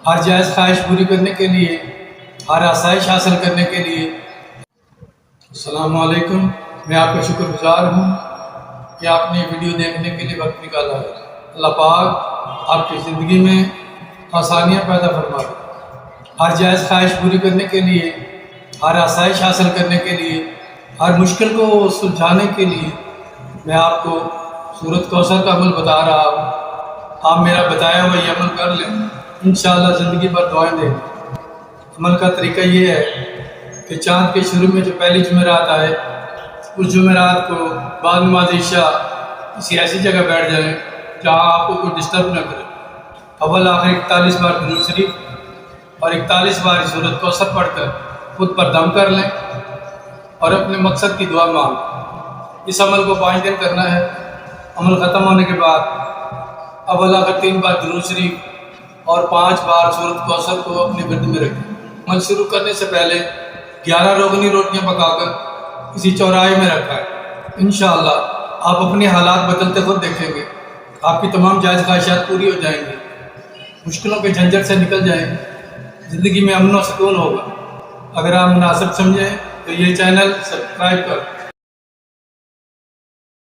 ہر جائز خواہش پوری کرنے کے لیے، ہر آسائش حاصل کرنے کے لیے۔ السلام علیکم، میں آپ کا شکر گزار ہوں کہ آپ نے ویڈیو دیکھنے کے لیے وقت نکالا ہے۔ اللہ پاک آپ کی زندگی میں آسانیاں پیدا فرمائے۔ ہر جائز خواہش پوری کرنے کے لیے، ہر آسائش حاصل کرنے کے لیے، ہر مشکل کو سلجھانے کے لیے میں آپ کو سورۃ کوثر کا عمل بتا رہا ہوں۔ آپ میرا بتایا ہوا یہ عمل کر لیں، انشاءاللہ زندگی بھر دعائیں دیں گے۔ عمل کا طریقہ یہ ہے کہ چاند کے شروع میں جو پہلی جمعرات آئے، اس جمعرات کو بعد نماز عشاء کسی ایسی جگہ بیٹھ جائیں جہاں آپ کو کوئی ڈسٹرب نہ کرے۔ اول آخر 41 بار درود شریف اور 41 بار سورۃ کوثر پڑھ کر خود پر دم کر لیں اور اپنے مقصد کی دعا مانگ۔ اس عمل کو 5 دن کرنا ہے۔ عمل ختم ہونے کے بعد اول آخر 3 بار درود شریف اور 5 بار سورۃ کوثر کو اپنے گرد میں رکھیں۔ عمل شروع کرنے سے پہلے 11 روغنی روٹیاں پکا کر کسی چوراہے میں رکھا ہے۔ انشاءاللہ آپ اپنے حالات بدلتے خود دیکھیں گے۔ آپ کی تمام جائز خواہشات پوری ہو جائیں گی، مشکلوں کے جھنجھٹ سے نکل جائیں گے، زندگی میں امن و سکون ہوگا۔ اگر آپ مناسب سمجھیں تو یہ چینل سبسکرائب کر